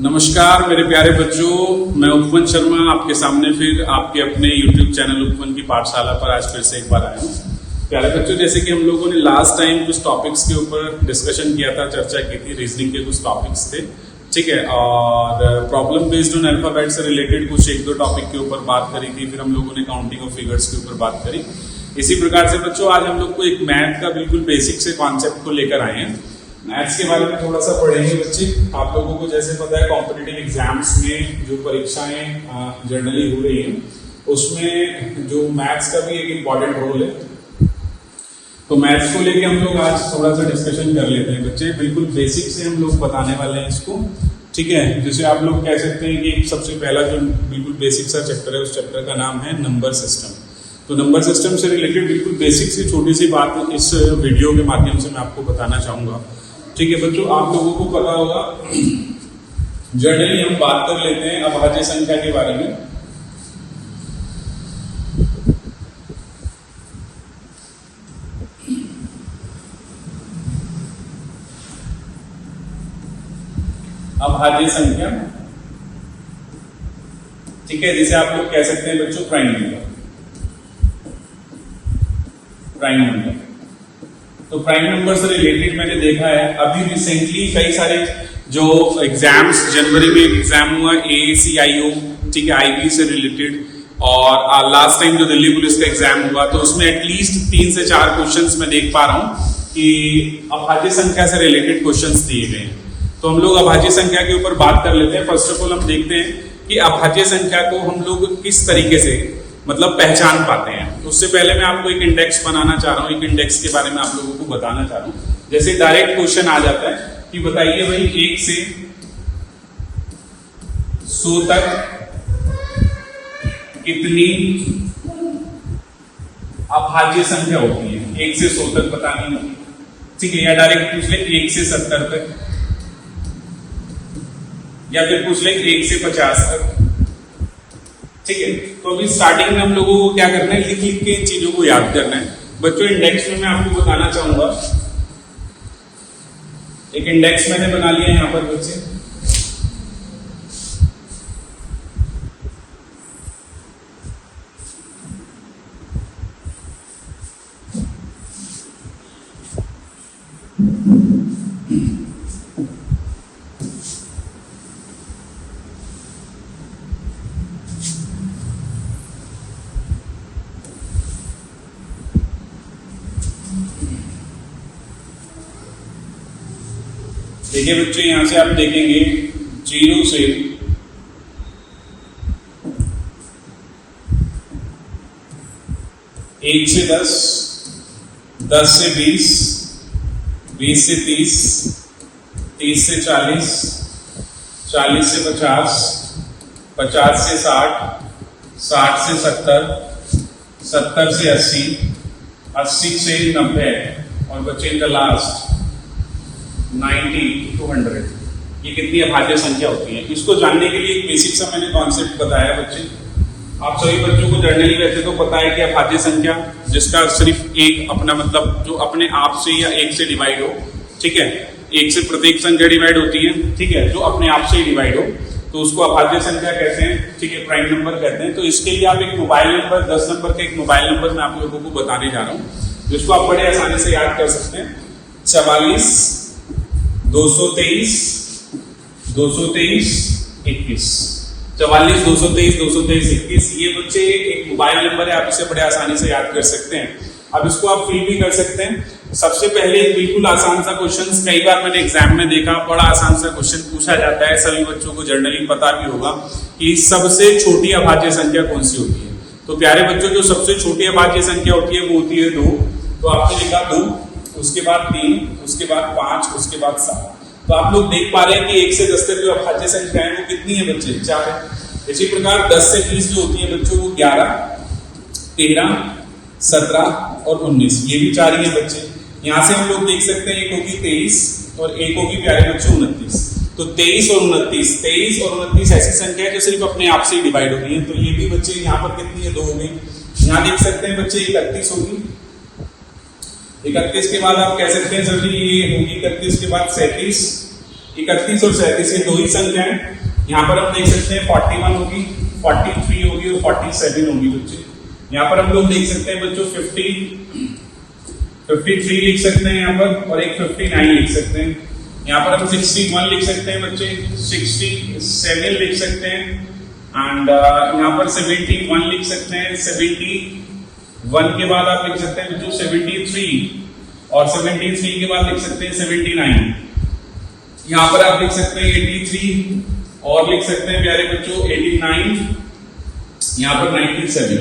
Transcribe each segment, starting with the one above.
नमस्कार मेरे प्यारे बच्चों, मैं उपवन शर्मा आपके सामने फिर आपके अपने YouTube चैनल उपवन की पाठशाला पर आज फिर से एक बार आया हूँ। प्यारे बच्चों, जैसे कि हम लोगों ने लास्ट टाइम कुछ टॉपिक्स के ऊपर डिस्कशन किया था, चर्चा की थी, रीजनिंग के कुछ टॉपिक्स थे, ठीक है, और प्रॉब्लम बेस्ड ऑन अल्फाबेट से रिलेटेड कुछ एक दो टॉपिक के ऊपर बात करी थी। फिर हम लोगों ने काउंटिंग ऑफ फिगर्स के ऊपर बात करी। इसी प्रकार से बच्चों आज हम लोग को एक मैथ का बिल्कुल बेसिक से कॉन्सेप्ट को लेकर आए हैं। मैथ्स के बारे में थोड़ा सा पढ़ेंगे बच्चे। आप लोगों को जैसे पता है कॉम्पिटिटिव एग्जाम्स में जो परीक्षाएं जनरली हो रही हैं उसमें जो मैथ्स का भी एक इम्पॉर्टेंट रोल है। तो मैथ्स को लेके हम लोग आज थोड़ा सा डिस्कशन कर लेते हैं बच्चे। बिल्कुल बेसिक से हम लोग बताने वाले हैं इसको, ठीक है। जैसे आप लोग कह सकते हैं कि सबसे पहला जो बिल्कुल बेसिक सा चैप्टर है उस चैप्टर का नाम है नंबर सिस्टम। तो नंबर सिस्टम से रिलेटेड बिल्कुल बेसिक सी छोटी सी बात इस वीडियो के माध्यम से मैं आपको बताना चाहूंगा, ठीक है बच्चों। आप लोगों को पता होगा जनरली हम बात कर लेते हैं अभाज्य संख्या के बारे में। अभाज्य संख्या, ठीक है, जिसे आप लोग कह सकते हैं बच्चों प्राइम नंबर। प्राइम नंबर, तो प्राइम नंबर से रिलेटेड मैंने देखा है अभी रिसेंटली कई सारे जो एग्जाम्स जनवरी में एग्जाम हुआ AACIO, ठीक है, IB से रिलेटेड, और लास्ट टाइम जो दिल्ली पुलिस का एग्जाम हुआ तो उसमें एटलीस्ट 3 से 4 क्वेश्चंस मैं देख पा रहा हूं कि अभाज्य संख्या से रिलेटेड क्वेश्चंस दिए गए हैं। तो हम लोग अभाज्य संख्या के ऊपर बात कर लेते हैं। फर्स्ट ऑफ ऑल हम देखते हैं कि अभाज्य संख्या को हम लोग किस तरीके से मतलब पहचान पाते हैं। उससे पहले मैं आपको एक इंडेक्स बनाना चाह रहा हूं, एक इंडेक्स के बारे में आप लोगों को बताना चाह रहा हूं। जैसे डायरेक्ट क्वेश्चन आ जाता है कि बताइए भाई 1 से 100 तक कितनी अभाज्य संख्या होती है। 1 से 100 तक बतानी होगी, ठीक है, या डायरेक्ट पूछ ले 1 से 70 तक, या फिर पूछ ले 1 से 50 तक, ठीक है। तो अभी स्टार्टिंग में हम लोगों को क्या करना है, लिख लिख के इन चीजों को याद करना है बच्चों। इंडेक्स में मैं आपको बताना चाहूंगा, एक इंडेक्स मैंने बना लिया यहां पर बच्चे। देखिए बच्चों, यहां से आप देखेंगे 0 से 1 से 10, 10 से 20, 20 से 30, 30 से 40, 40 से 50, 50 से 60, 60 से 70, 70 से 80, 80 से 90 और बचे द लास्ट 90 to 100। ये कितनी अभाज्य संख्या होती है, इसको जानने के लिए एक बेसिक सा मैंने कॉन्सेप्ट बताया बच्चे। आप सभी बच्चों को जनरली वैसे तो पता है कि अभाज्य संख्या जिसका सिर्फ एक अपना मतलब जो अपने आप से या 1 से डिवाइड हो, ठीक है, 1 से प्रत्येक संख्या डिवाइड होती है, ठीक है, जो अपने आप से डिवाइड हो तो उसको अभाज्य संख्या कहते हैं, ठीक है, प्राइम नंबर कहते हैं। तो इसके लिए आप एक मोबाइल नंबर 10 नंबर का एक मोबाइल नंबर मैं आप लोगों को बताने जा रहा हूँ जिसको आप बड़े आसानी से याद कर सकते हैं। 44 223 223 21, 44 223 223 21, ये बच्चे एक मोबाइल नंबर है, आप इसे बड़े आसानी से याद कर सकते हैं। अब इसको आप फिल भी कर सकते हैं। सबसे पहले बिल्कुल आसान सा क्वेश्चन, कई बार मैंने एग्जाम में देखा, बड़ा आसान सा क्वेश्चन पूछा जाता है, सभी बच्चों को जनरली पता भी होगा कि सबसे छोटी अभाज्य संख्या कौन सी होती है। तो प्यारे बच्चों, जो सबसे छोटी अभाज्य संख्या होती है वो होती है 2। तो आपने लिखा 2, उसके बाद 3, उसके बाद 5, उसके बाद 7। तो आप लोग देख पा रहे हैं कि 1 से 10 तक जो अभाज्य संख्या है वो कितनी है बच्चे, 4 है। इसी प्रकार 10 से 20 जो होती है बच्चों वो 11, 13, 17 और 19, ये भी 4 ही है बच्चे। यहां से हम लोग देख सकते हैं एक होगी 23 और एक होगी प्यारे बच्चों 29। तो 23 और 29 ऐसी संख्या है जो सिर्फ अपने आप से ही डिवाइड हो गई है। तो ये भी बच्चे यहाँ पर कितनी है, 2 हो गई। यहाँ देख सकते हैं बच्चे 31 होगी, 31 के बाद आप कह सकते हैं सर जी ये होगी 31 के बाद 37, 31 और 37 ये दो ही संख्या है। यहाँ पर हम देख सकते हैं 41 होगी, 43 होगी और 47 होगी बच्चे। यहाँ पर हम लोग देख सकते हैं बच्चों 53 लिख सकते हैं यहाँ पर, और एक 59 लिख सकते हैं। यहाँ पर हम 61 लिख सकते हैं बच्चे, 67 लिख सकते हैं, एंड यहाँ पर 71 लिख सकते हैं। 71 के बाद आप लिख सकते हैं बच्चों 73, और 73 के बाद लिख सकते हैं 79। यहाँ पर आप लिख सकते हैं 83, और लिख सकते हैं प्यारे बच्चों 89, यहाँ पर 97।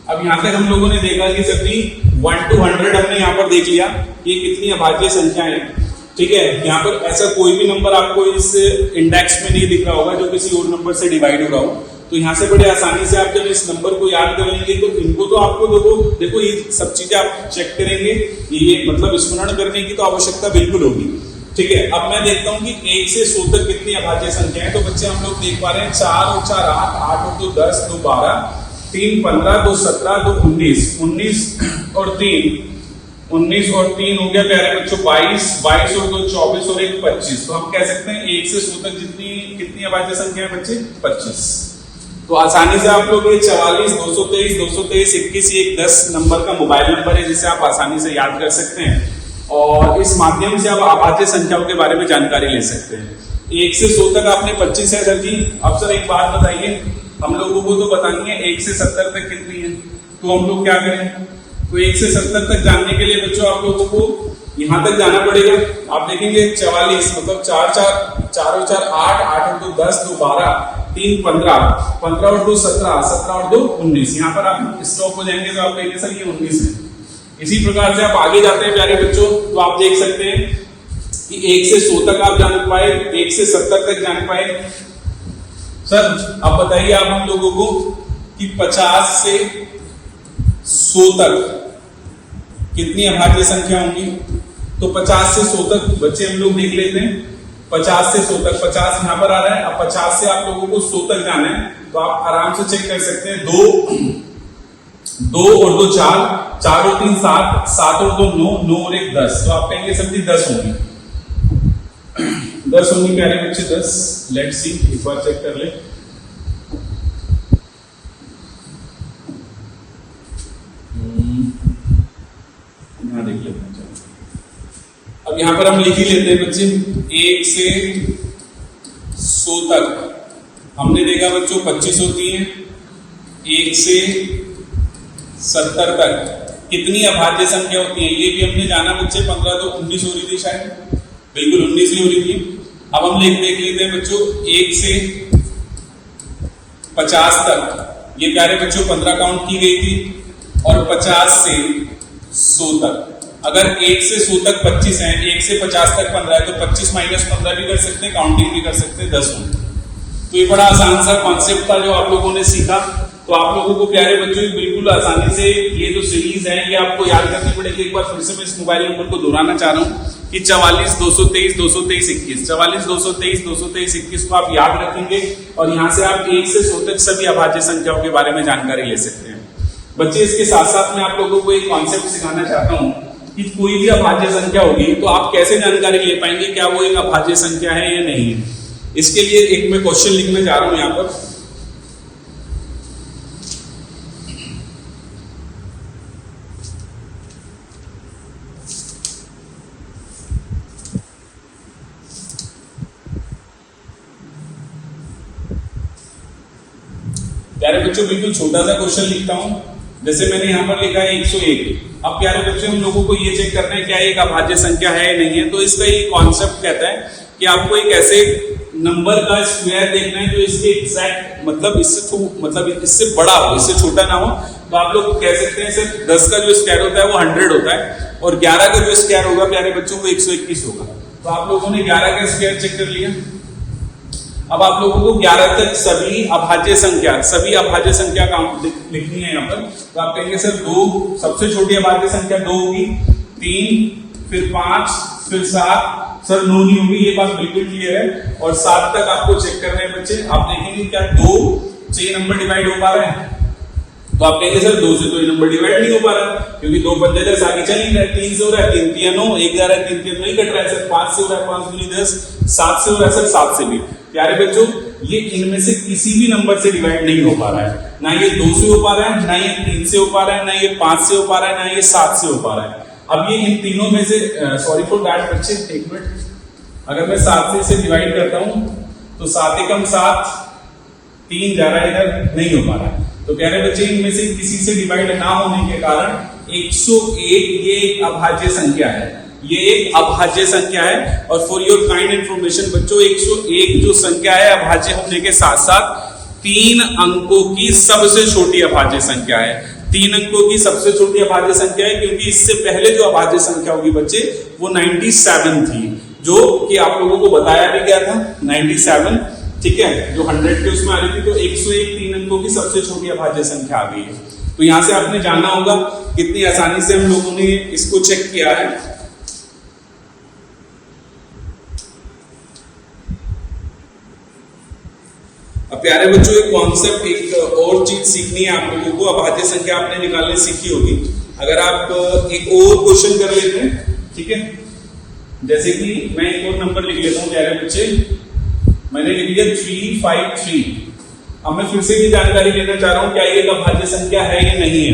अब यहाँ तक हम लोगों ने देखा कि सभी 1 to 100 हमने यहाँ पर देख लिया कि कितनी अभाज्य संख्याएं हैं, ठीक है। यहाँ पर ऐसा कोई भी नंबर आपको इस इंडेक्स में नहीं दिख रहा होगा जो किसी और नंबर से डिवाइड हो रहा हो। तो यहाँ से बड़े आसानी से आप जब इस नंबर को याद करेंगे तो इनको तो आपको देखो ये सब चीजें आप चेक करेंगे, ये मतलब स्मरण करने की तो आवश्यकता बिल्कुल होगी, ठीक है। अब मैं देखता हूँ कि 1 से 100 तक कितनी अभाज्य संख्या है। तो बच्चे हम लोग देख पा रहे हैं 4 और 4 8, 8 और 2 10, 2 12, 3 15, 2 17, 2 19, 19 और 3 19 और 3 हो गया प्यारे बच्चों 22, 22 और 2 24 और 1 25। तो हम कह सकते हैं 1 से 100 तक कितनी अभाज्य संख्या है बच्चे 25। तो आसानी से आप लोग ये 44 223 223 21 ये एक 10 नंबर का मोबाइल नंबर है जिसे आप आसानी से याद कर सकते हैं, और इस माध्यम से आप अभाज्य संख्याओं के बारे में जानकारी ले सकते हैं। 1 से 100 तक आपने 25 है सर जी। अब सर एक बात बताइए, हम लोगों को तो बतानी है 1 से 70 तक कितनी है, तो हम लोग क्या करें? तो 1 से 70 तक जानने के लिए बच्चों आप लोगों को यहां तक जाना पड़ेगा। आप देखेंगे 44 मतलब 4 और 4 8, 8 और 2 10, 2 12, 3 15, 15 और 2 17, 17 और 2 19। यहाँ पर आप स्टॉप हो जाएंगे तो आप कहेंगे सर ये 19 है। इसी प्रकार से आप आगे जाते हैं प्यारे बच्चों, तो आप देख सकते हैं कि 1 से 100 तक आप जान पाए, 1 से 70 तक जान पाए। सर अब बताइए आप हम लोगों को कि 50 से 100 तक कितनी अभाज्य संख्या होंगी। तो 50 से 100 तक बच्चे हम लोग देख लेते हैं। 50 से 100 तक, 50 यहां पर आ रहा है। अब 50 से आप लोगों को 100 तक जाना है, तो आप आराम से चेक कर सकते हैं। 2 और 2 4, 4 और 3 7, 7 और 2 9, 9 और 1 10। तो आप कहेंगे सब 10 होंगी, 10 होंगी प्यारे बच्चे 10। लेट्स सी, एक बार चेक कर ले। यहां देख लेते हैं। अब यहां पर हम लिख ही लेते हैं बच्चे 1 से 100 तक हमने देखा बच्चों 25 होती है। 1 से 70 तक कितनी अभाज्य संख्या होती है ये भी हमने जाना बच्चे। 15 तो 19 हो रही थी शायद, बिल्कुल 19 ही हो रही थी। अब हम देख लेते हैं बच्चों 1 से 50 तक, ये प्यारे बच्चों 15 काउंट की गई थी, और 50 से 100 तक अगर 1 से 100 तक 25 है, 1 से 50 तक 15 है, तो 25 माइनस 15 भी कर सकते हैं, काउंटिंग भी कर सकते हैं, 10 होंगे। तो ये बड़ा आसान सा कॉन्सेप्ट था जो आप लोगों ने सीखा। तो आप लोगों को प्यारे बच्चों बिल्कुल आसानी से ये जो सीरीज है ये आपको याद करनी पड़ेगी। एक बार फिर से मैं इस मोबाइल नंबर को दोहराना चाह रहा हूँ कि 44 223 223 21, 44 223 223 21 को आप याद रखेंगे, और यहाँ से आप 1 से 100 तक सभी अभाज्य संख्याओं के बारे में जानकारी ले सकते हैं। बच्चे इसके साथ साथ मैं आप लोगों को एक कॉन्सेप्ट सिखाना चाहता हूँ कि कोई भी अभाज्य संख्या होगी तो आप कैसे जानकारी ले पाएंगे क्या वो एक अभाज्य संख्या है या नहीं है। इसके लिए एक मैं क्वेश्चन लिखने जा रहा हूं यहां पर। प्यारे बच्चों बिल्कुल छोटा सा क्वेश्चन लिखता हूं, जैसे मैंने यहां पर लिखा है 101। अब प्यारे बच्चों हम लोगों को ये चेक करना है क्या एक अभाज्य संख्या है या नहीं है। तो इसका ये कॉन्सेप्ट कहता है कि आपको एक ऐसे नंबर का स्क्वायर देखना है जो इसके एग्जैक्ट मतलब इससे बड़ा हो, इससे छोटा ना हो। तो आप लोग कह सकते हैं सर 10 का जो स्क्वायर होता है वो 100 होता है, और 11 का जो स्क्वायर होगा प्यारे बच्चों वो 121 होगा। तो आप लोगों ने 11 का स्क्वायर चेक कर लिया। अब आप लोगों को 11 तक सभी अभाज्य संख्या काउंट लिखनी है यहाँ पर। तो आप कहेंगे सर 2, सबसे छोटी अभाज्य संख्या 2 होगी, 3, फिर 5, फिर 7, सर 9 नहीं होगी, ये बात बिल्कुल क्लियर है। और 7 तक आपको चेक करना है बच्चे। आप देखेंगे क्या 2 से नंबर डिवाइड हो पा रहा है, तो आप कहेंगे सर 2 से तो ये नंबर डिवाइड नहीं हो पा रहा, क्योंकि 2 पंजे 10 आगे चल नहीं रहा है, 3 से हो रहा है, 3 3 9, 1 जा रहा है, 3 3 नहीं कट रहा है सर, 5 से हो रहा है, 5 दूनी 10, 7 से हो रहा है सर, 7 से भी। प्यारे बच्चों, ये इनमें से किसी भी नंबर से डिवाइड नहीं हो पा रहा है, ना ये 2 से हो पा रहा है, ना ये 3 से हो पा रहा है, ना ये 5 से हो पा रहा है, ना ये 7 से हो पा रहा है। अब ये इन तीनों में से सॉरी फॉर दैट बच्चे, एक मिनट, अगर मैं 7 से इसे डिवाइड करता हूं तो 7 एकम 7, 3 जा रहा है इधर, नहीं हो पा रहा है। तो कह रहे बच्चे इनमें से किसी से डिवाइड ना होने के कारण 101 ये एक अभाज्य संख्या है, ये एक अभाज्य संख्या है। और फॉर योर काइंड इंफॉर्मेशन बच्चों, 101 जो संख्या है अभाज्य होने के साथ साथ 3 अंकों की सबसे छोटी अभाज्य संख्या है। 3 अंकों की सबसे छोटी अभाज्य संख्या है क्योंकि इससे पहले जो अभाज्य संख्या होगी बच्चे वो 97 थी, जो कि आप लोगों को बताया भी गया था 97, ठीक है, जो 100 के उसमें आ रही थी। तो 101 3 अंकों की सबसे छोटी अभाज्य संख्या आ गई है। तो यहां से आपने जाना होगा कितनी आसानी से हम लोगों ने इसको चेक किया है। अब प्यारे बच्चों, एक कॉन्सेप्ट, एक और चीज सीखनी है आप लोगों को। अभाज्य संख्या आपने निकालने सीखी होगी। अगर आप एक और क्वेश्चन कर लेते हैं, ठीक है, जैसे कि मैं एक और नंबर लिख लेता हूं प्यारे बच्चे, मैंने लिख लिया 353। अब मैं फिर से ये जानकारी लेना चाह रहा हूं क्या ये एक अभाज्य संख्या है या नहीं है।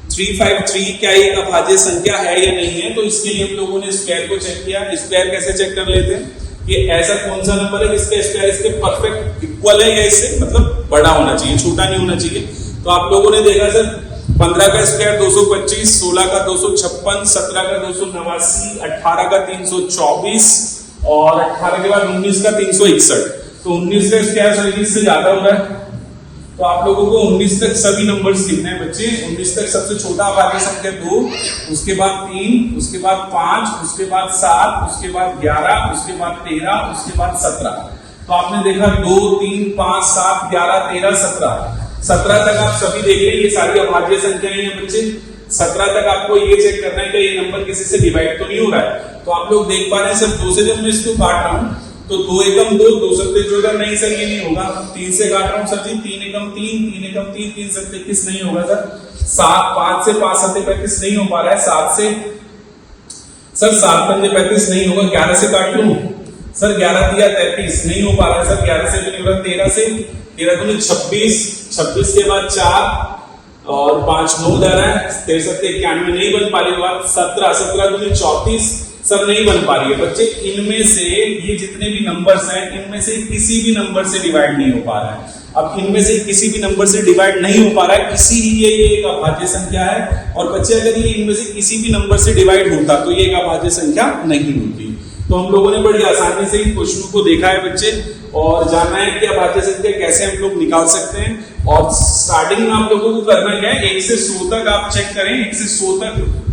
353 क्या एक अभाज्य संख्या है या नहीं है। तो इसके लिए हम लोगों ने स्क्वायर को चेक किया। स्क्वायर कैसे चेक कर लेते हैं कि ऐसा कौन सा नंबर है जिसका स्क्वायर इसके परफेक्ट इक्वल है या इससे मतलब बड़ा होना चाहिए, छोटा नहीं होना चाहिए। तो आप लोगों ने देखा सर 15 का स्क्वायर 225, 16 का 256, 17 का 289, 18 का 324 और 18 के बाद 19 का 361। तो 19 का स्क्वायर सर 20 से ज्यादा हो रहा है। तो आप लोगों को 19 तक सभी नंबर्स लिखने हैं बच्चे। 19 तक सबसे छोटा अभाज्य संख्या 2, उसके बाद 3, उसके बाद 5, उसके बाद 7, उसके बाद 11, उसके बाद 13, उसके बाद 17। तो आपने देखा 2, 3, 5, 7, 11, 13, 17। 17 तक आप सभी देख लें, ये सारी अभाज्य संख्याएं हैं बच्चे। 17 तक आपको ये चेक करना है कि ये नंबर किसी से डिवाइड तो नहीं हो रहा है। तो आप लोग देख पा रहे हैं सर 2 से जब मैं इसको काट रहा हूं तो 2 एकम 2, 2 सत्ते 14, नहीं सर ये नहीं होगा। 3 से काट रहा हूं सर जी, 3 एकम 3, 3 एकम 3, 3 सत्ते 21 नहीं होगा सर। 7, 5 से 5 सत्ते 35 नहीं हो पा रहा है। 7 से सर 7 पंजे 35 नहीं होगा। 11 से काट लूं सर, 11 दिया 33 नहीं हो पा रहा है सर। 11 से नहीं हो रहा। 13 से 13 दूनी 26, 26 के बाद 4 और 5 9 जा रहा है। 13 सत्ते 91 नहीं बन पा रही बात। 17, 17 दूनी 34 सर नहीं बन पा रही है बच्चे। इनमें से ये जितने भी नंबर्स हैं इनमें से किसी भी नंबर से डिवाइड नहीं हो पा रहा है। अब इनमें से किसी भी नंबर से डिवाइड नहीं हो पा रहा है, इसीलिए ये एक अभाज्य संख्या है। और बच्चे अगर ये इनमें से किसी भी नंबर से डिवाइड होता तो ये एक अभाज्य संख्या नहीं होती। तो हम लोगों ने बड़ी आसानी से इन क्वेश्चनों को देखा है बच्चे और जाना है कि अभाज्य संख्या कैसे हम लोग निकाल सकते हैं। और स्टार्टिंग में आप लोगों को करना क्या है, 1 से 100 तक आप चेक करें। 1 से 100 तक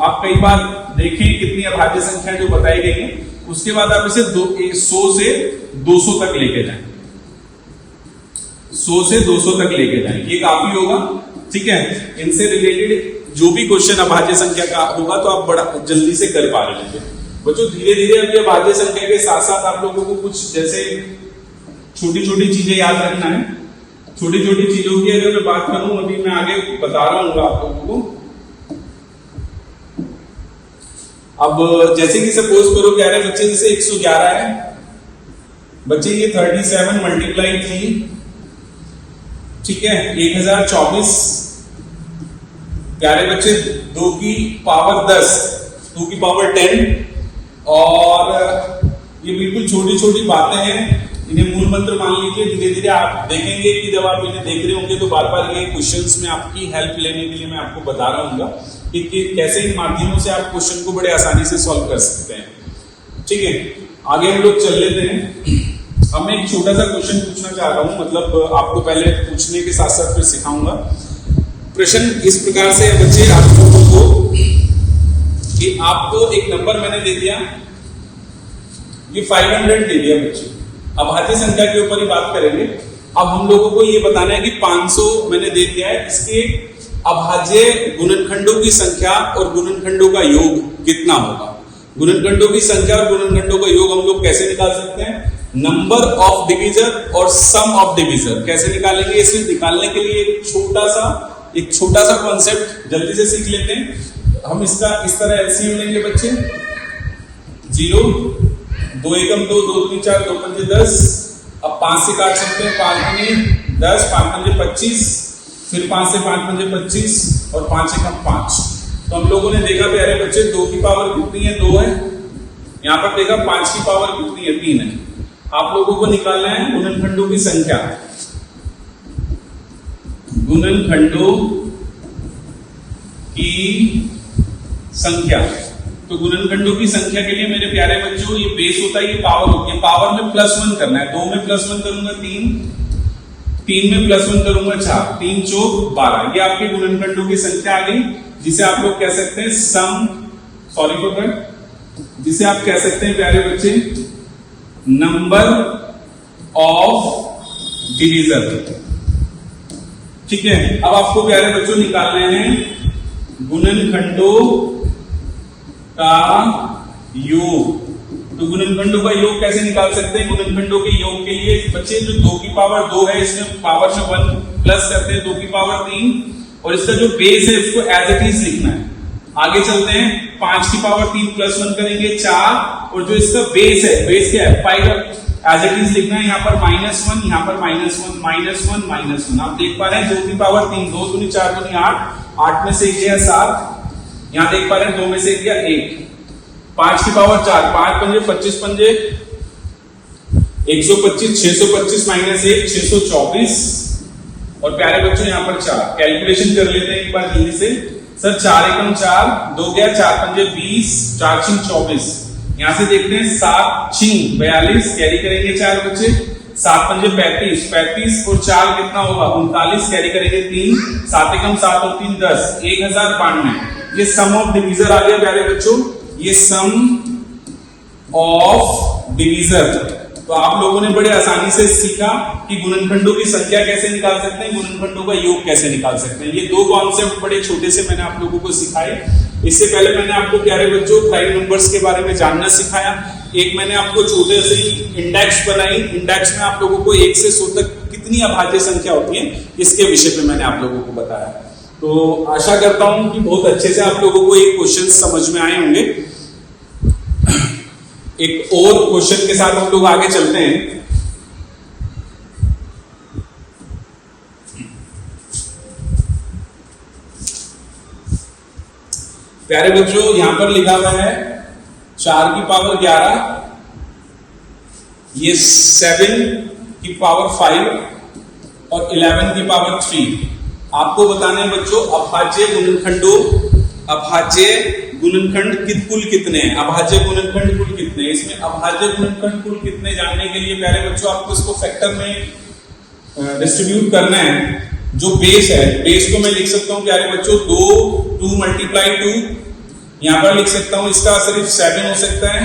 आप कई बार देखें कितनी अभाज्य संख्या जो बताई गई है। उसके बाद आप इसे 100 से 200 तक लेके जाएं। 100 से 200 तक लेके जाएं, ये काफी होगा, ठीक है। इनसे रिलेटेड जो भी क्वेश्चन अभाज्य संख्या का होगा तो आप बड़ा जल्दी से कर पा रहे होंगे बच्चों। धीरे धीरे अब ये अभाज्य संख्या के साथ साथ आप लोगों को कुछ जैसे छोटी छोटी चीजें याद रखना है। छोटी छोटी चीजों की अगर मैं बात करूं, अभी मैं आगे बता रहा हूं आप लोगों को। अब जैसे कि सपोज करो कह रहे बच्चे जैसे 111 है बच्चे, ये 37 मल्टीप्लाई 3, ठीक है, 1024 प्यारे बच्चे 2 की पावर 10, 2 की पावर 10। और ये बिल्कुल छोटी छोटी बातें हैं, इन्हें मूल मंत्र मान लीजिए। धीरे धीरे आप देखेंगे कि जब आप इन्हें देख रहे होंगे तो बार बार ये क्वेश्चंस में आपकी हेल्प लेने के लिए मैं आपको बता रहा हूँ कि कैसे इन माध्यमों से आप क्वेश्चन को बड़े आसानी से सॉल्व कर सकते हैं, ठीक है। आगे हम लोग चल लेते हैं। अब मैं एक छोटा सा क्वेश्चन पूछना चाह रहा हूं, मतलब आपको पहले पूछने के साथ साथ फिर सिखाऊंगा। प्रश्न इस प्रकार से है बच्चे आप लोगों को कि आपको एक नंबर मैंने दे दिया, ये 500 दे दिया बच्चे। अभाज्य संख्या के ऊपर ही बात करेंगे। अब हम लोगों को ये बताना है कि 500 मैंने दे दिया है, इसके अभाज्य गुणनखंडों की संख्या और गुणनखंडों का योग कितना होगा। गुणनखंडों की संख्या और गुणनखंडों का योग हम लोग कैसे निकाल सकते हैं, नंबर ऑफ डिवीजर और सम ऑफ डिवीजर कैसे निकालेंगे। इसे निकालने के लिए एक छोटा सा एक छोटा सा कॉन्सेप्ट जल्दी से सीख लेते हैं। हम इसका इस तरह एलसीएम लेंगे बच्चे, 0, 2 एकम 2, 2 दूनी 4, 2 पंजे 10। अब 5 से काट सकते हैं, 5 दूनी 10, 5 पंजे 25, फिर 5 से 5 पंजे 25 और 5 एकम 5। तो हम लोगों ने देखा प्यारे बच्चे 2 की पावर कितनी है, 2 है। यहाँ पर देखा 5 की पावर कितनी है, 3 है। आप लोगों को निकालना है गुणनखंडों की संख्या, गुणनखंडों की संख्या। तो गुणनखंडों की संख्या के लिए मेरे प्यारे बच्चों ये बेस होता है, ये पावर होती है। पावर में +1 करना है, 2 में +1 करूंगा 3, 3 में +1 करूंगा 4, 3 चौक 12। ये आपके गुणनखंडों की संख्या आ गई, जिसे आप लोग कह सकते हैं सम, सॉरी फॉर दैट, जिसे आप कह सकते हैं प्यारे बच्चे नंबर ऑफ डिवीजन। ठीक है, अब आपको प्यारे बच्चों निकालने हैं गुणनखंडों का योग। तो गुणनखंडों का योग कैसे निकाल सकते हैं? गुणनखंडों के योग के लिए बच्चे जो 2 की पावर 2 है, इसमें पावर से 1 प्लस करते हैं, 2 की पावर 3, और इसका जो बेस है उसको एज इट इज लिखना है। आगे चलते हैं, 5 की पावर 3 +1 करेंगे 4, और जो इसका बेस है, बेस क्या है 5, एज इट इज लिखना है। यहाँ पर -1, यहाँ पर -1, -1, -1। आप देख पा रहे हैं 2 की पावर 3, 2 दूनी 4 दूनी 8, 8 में से 1 गया 7। यहाँ देख पा रहे हैं 2 में से 1 गया 1। 5 की पावर 4, 5 पंजे 25 पंजे 125, 625 -1 624। और प्यारे बच्चों यहाँ पर 4 कैलकुलेशन कर लेते हैं एक बार जल्दी से। सर 4 एकम 4, 2 गया 4 पंजे 20, 4 छिंग 24। यहां से देखते हैं 7 छिंग 42, कैरी करेंगे 4 बच्चे, 7 पंजे 35, 35 और 4 कितना होगा 39, कैरी करेंगे 3, 7 एकम 7 और 3 10, 1092। ये सम ऑफ डिवीजर आ गया प्यारे बच्चों, ये सम ऑफ डिवीजर। तो आप लोगों ने बड़े आसानी से सीखा कि गुणनखंडों की संख्या कैसे निकाल सकते हैं, गुणनखंडों का योग कैसे निकाल सकते हैं। ये 2 कॉन्सेप्ट बड़े छोटे से मैंने आप लोगों को सिखाए। इससे पहले मैंने आपको प्यारे बच्चों प्राइम नंबर्स के बारे में जानना सिखाया। एक मैंने आपको छोटे से इंडेक्स बनाई, इंडेक्स में आप लोगों को 1 से 100 तक कितनी अभाज्य संख्या होती है इसके विषय पे मैंने आप लोगों को बताया। तो आशा करता हूं कि बहुत अच्छे से आप लोगों को ये क्वेश्चन समझ में आए होंगे। एक और क्वेश्चन के साथ हम लोग आगे चलते हैं। प्यारे बच्चों यहां पर लिखा हुआ है 4 की पावर 11, ये 7 की पावर 5 और 11 की पावर 3। आपको बताना है बच्चों अभाज्य गुणनखंडों, अभाज्य गुणनखंड कुल कितने हैं, अभाज्य गुणनखंड कुल कितने हैं। इसमें अभाज्य गुणनखंड कुल कितने जानने के लिए प्यारे बच्चों आपको इसको फैक्टर में डिस्ट्रीब्यूट करना है। जो बेस है, बेस को मैं लिख सकता हूं प्यारे बच्चों 2 × 2, यहां पर लिख सकता हूं इसका सिर्फ 7 हो सकता है,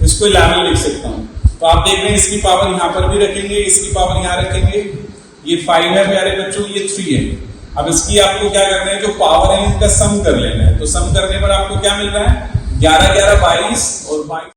इसको 11 लिख सकता हूं। तो आप देख रहे हैं इसकी पावर यहां पर भी रखेंगे, इसकी पावर यहां रखेंगे। ये 5 है प्यारे बच्चों, ये 3 है। अब इसकी आपको क्या करना है, जो पावर है इनका सम कर लेना है। तो सम करने पर आपको क्या मिल रहा है 11 11 22 और 22